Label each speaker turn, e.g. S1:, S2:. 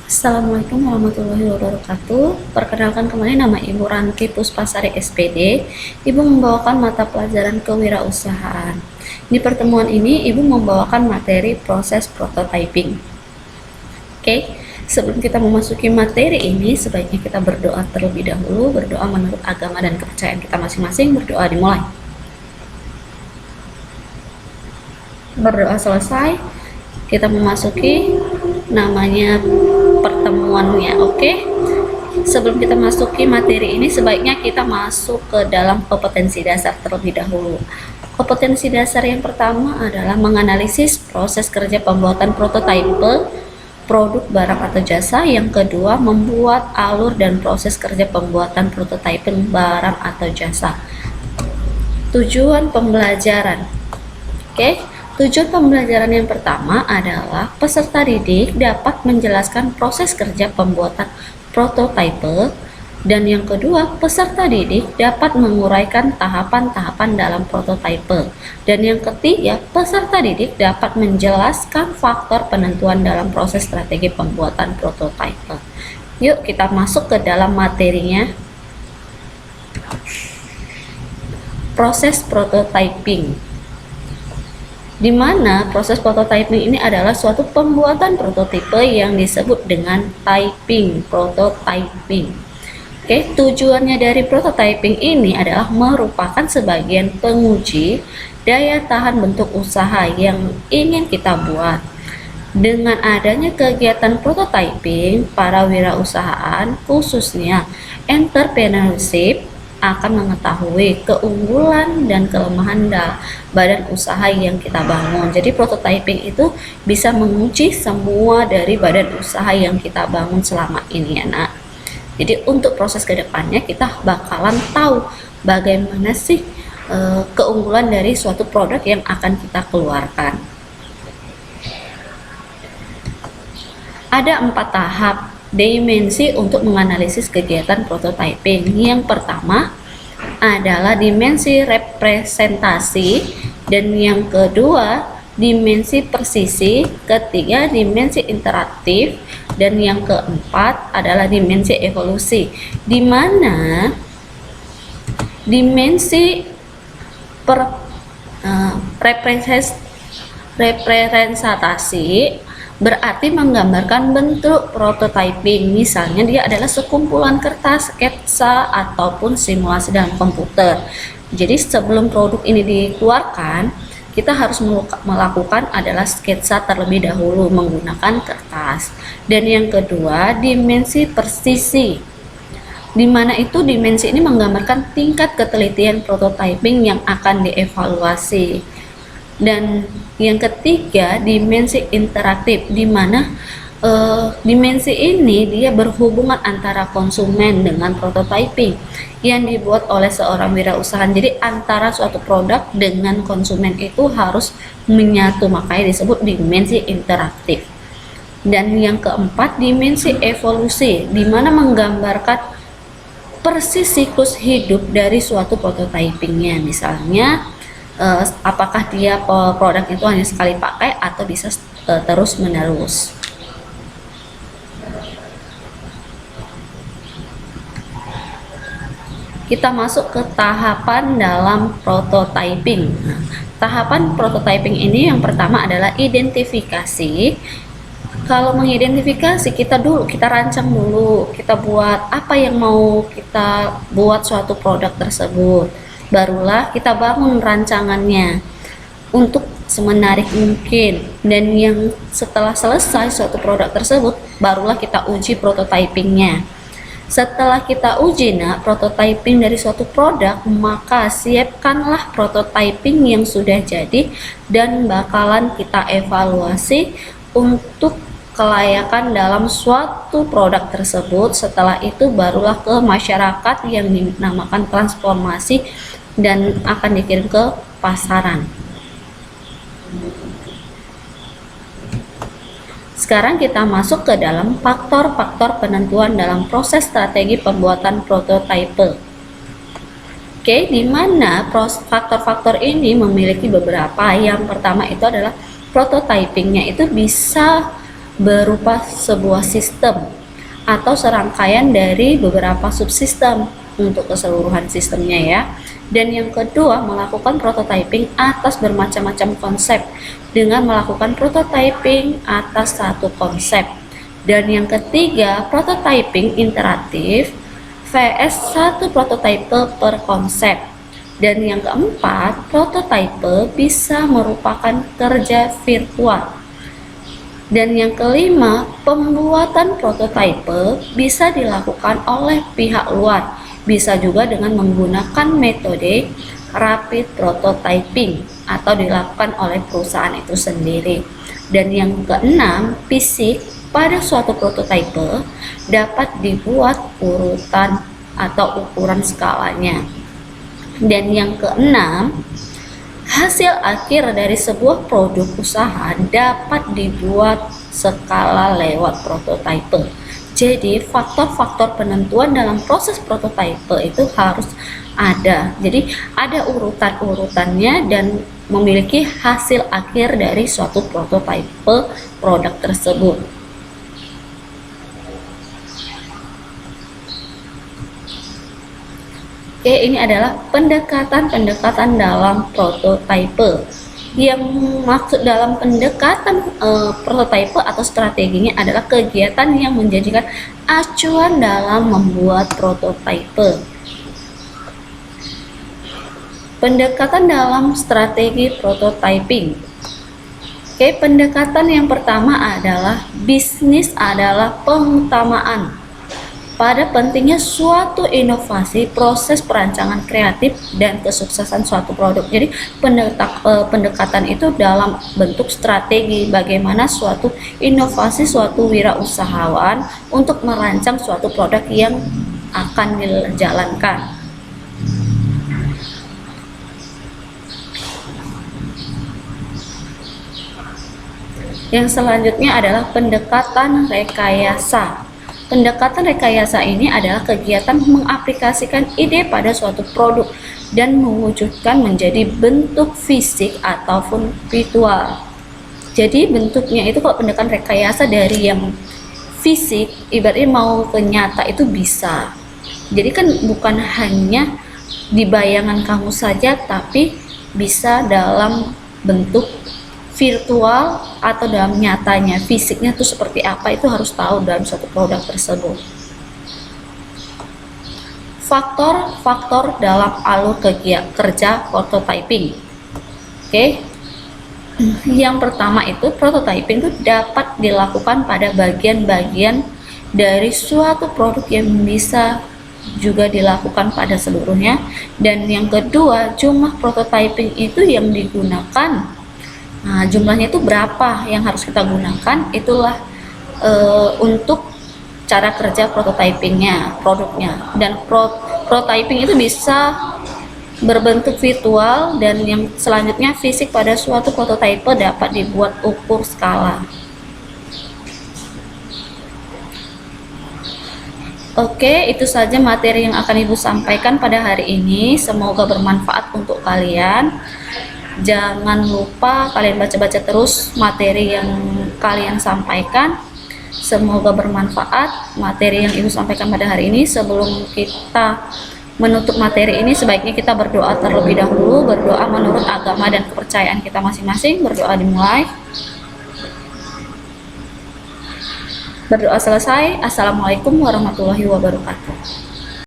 S1: Assalamualaikum warahmatullahi wabarakatuh. Perkenalkan kembali, nama Ibu Ranti Puspasari SPD. Ibu membawakan mata pelajaran kewirausahaan. Di pertemuan ini Ibu membawakan materi proses prototyping. Oke, sebelum kita memasuki materi ini, sebaiknya kita berdoa terlebih dahulu. Berdoa menurut agama dan kepercayaan kita masing-masing. Berdoa dimulai. Berdoa selesai, kita memasuki namanya pertemuannya. Oke, sebelum kita masuki materi ini, sebaiknya kita masuk ke dalam kompetensi dasar terlebih dahulu. Kompetensi dasar yang pertama adalah menganalisis proses kerja pembuatan prototipe produk, barang atau jasa. Yang kedua, membuat alur dan proses kerja pembuatan prototipe barang atau jasa. Tujuan pembelajaran. Oke, tujuan pembelajaran yang pertama adalah peserta didik dapat menjelaskan proses kerja pembuatan prototipe, dan yang kedua, peserta didik dapat menguraikan tahapan-tahapan dalam prototipe, dan yang ketiga, peserta didik dapat menjelaskan faktor penentuan dalam proses strategi pembuatan prototipe. Yuk kita masuk ke dalam materinya. Proses prototyping, di mana proses prototyping ini adalah suatu pembuatan prototipe yang disebut dengan typing, prototyping. Oke, tujuannya dari prototyping ini adalah merupakan sebagian penguji daya tahan bentuk usaha yang ingin kita buat. Dengan adanya kegiatan prototyping, para wirausahaan khususnya entrepreneurship akan mengetahui keunggulan dan kelemahan badan usaha yang kita bangun. Jadi prototyping itu bisa menguji semua dari badan usaha yang kita bangun selama ini ya nak. Jadi untuk proses kedepannya kita bakalan tahu bagaimana sih keunggulan dari suatu produk yang akan kita keluarkan. Ada 4 tahap dimensi untuk menganalisis kegiatan prototyping. Yang pertama adalah dimensi representasi, dan yang kedua dimensi presisi, ketiga dimensi interaktif, dan yang keempat adalah dimensi evolusi, di mana dimensi representasi berarti menggambarkan bentuk prototyping. Misalnya dia adalah sekumpulan kertas, sketsa, ataupun simulasi dalam komputer. Jadi sebelum produk ini dikeluarkan, kita harus melakukan adalah sketsa terlebih dahulu menggunakan kertas. Dan yang kedua, dimensi presisi, di mana itu dimensi ini menggambarkan tingkat ketelitian prototyping yang akan dievaluasi. Dan yang ketiga, dimensi interaktif, di mana dimensi ini dia berhubungan antara konsumen dengan prototyping yang dibuat oleh seorang wirausahaan. Jadi antara suatu produk dengan konsumen itu harus menyatu, makanya disebut dimensi interaktif. Dan yang keempat, dimensi evolusi, di mana menggambarkan persis siklus hidup dari suatu prototypingnya. Misalnya apakah dia produk itu hanya sekali pakai atau bisa terus menerus. Kita masuk ke tahapan dalam prototyping. Nah, tahapan prototyping ini yang pertama adalah identifikasi. Kalau mengidentifikasi, kita rancang dulu, kita buat apa yang mau kita buat suatu produk tersebut. Barulah kita bangun rancangannya untuk semenarik mungkin, dan yang setelah selesai suatu produk tersebut barulah kita uji prototypingnya. Setelah kita uji prototyping dari suatu produk, maka siapkanlah prototyping yang sudah jadi dan bakalan kita evaluasi untuk kelayakan dalam suatu produk tersebut. Setelah itu barulah ke masyarakat yang dinamakan transformasi dan akan dikirim ke pasaran. Sekarang kita masuk ke dalam faktor-faktor penentuan dalam proses strategi pembuatan prototipe. Oke, di mana faktor-faktor ini memiliki beberapa. Yang pertama itu adalah prototypingnya itu bisa berupa sebuah sistem atau serangkaian dari beberapa subsistem untuk keseluruhan sistemnya ya. Dan yang kedua, melakukan prototyping atas bermacam-macam konsep dengan melakukan prototyping atas satu konsep. Dan yang ketiga, prototyping interaktif vs satu prototype per konsep. Dan yang keempat, prototype bisa merupakan kerja virtual. Dan yang kelima, pembuatan prototype bisa dilakukan oleh pihak luar, bisa juga dengan menggunakan metode rapid prototyping atau dilakukan oleh perusahaan itu sendiri. Dan yang keenam, fisik pada suatu prototype dapat dibuat urutan atau ukuran skalanya. Dan yang keenam, hasil akhir dari sebuah produk usaha dapat dibuat skala lewat prototype. Jadi faktor-faktor penentuan dalam proses prototype itu harus ada. Jadi ada urutan-urutannya dan memiliki hasil akhir dari suatu prototype produk tersebut. Oke, ini adalah pendekatan-pendekatan dalam prototype. Yang maksud dalam pendekatan prototype atau strateginya adalah kegiatan yang menjadikan acuan dalam membuat prototype. Pendekatan dalam strategi prototyping. Oke, pendekatan yang pertama adalah bisnis adalah pengutamaan pada pentingnya suatu inovasi, proses perancangan kreatif, dan kesuksesan suatu produk. Jadi pendekatan itu dalam bentuk strategi bagaimana suatu inovasi, suatu wirausahawan untuk merancang suatu produk yang akan dijalankan. Yang selanjutnya adalah pendekatan rekayasa. Pendekatan rekayasa ini adalah kegiatan mengaplikasikan ide pada suatu produk dan mewujudkan menjadi bentuk fisik ataupun virtual. Jadi bentuknya itu kalau pendekatan rekayasa dari yang fisik, ibaratnya mau ke nyata itu bisa. Jadi kan bukan hanya di bayangan kamu saja, tapi bisa dalam bentuk virtual atau dalam nyatanya, fisiknya itu seperti apa, itu harus tahu dalam suatu produk tersebut. Faktor-faktor dalam alur kerja prototyping. Oke. Yang pertama itu prototyping itu dapat dilakukan pada bagian-bagian dari suatu produk yang bisa juga dilakukan pada seluruhnya. Dan yang kedua, jumlah prototyping itu yang digunakan. Nah, jumlahnya itu berapa yang harus kita gunakan, itulah untuk cara kerja prototypingnya, produknya. Dan prototyping itu bisa berbentuk virtual, dan yang selanjutnya fisik pada suatu prototype dapat dibuat ukur skala. Oke, itu saja materi yang akan Ibu sampaikan pada hari ini. Semoga bermanfaat untuk kalian. Jangan lupa kalian baca-baca terus materi yang kalian sampaikan. Semoga bermanfaat materi yang Ibu sampaikan pada hari ini. Sebelum kita menutup materi ini, sebaiknya kita berdoa terlebih dahulu. Berdoa menurut agama dan kepercayaan kita masing-masing. Berdoa dimulai. Berdoa selesai. Assalamualaikum warahmatullahi wabarakatuh.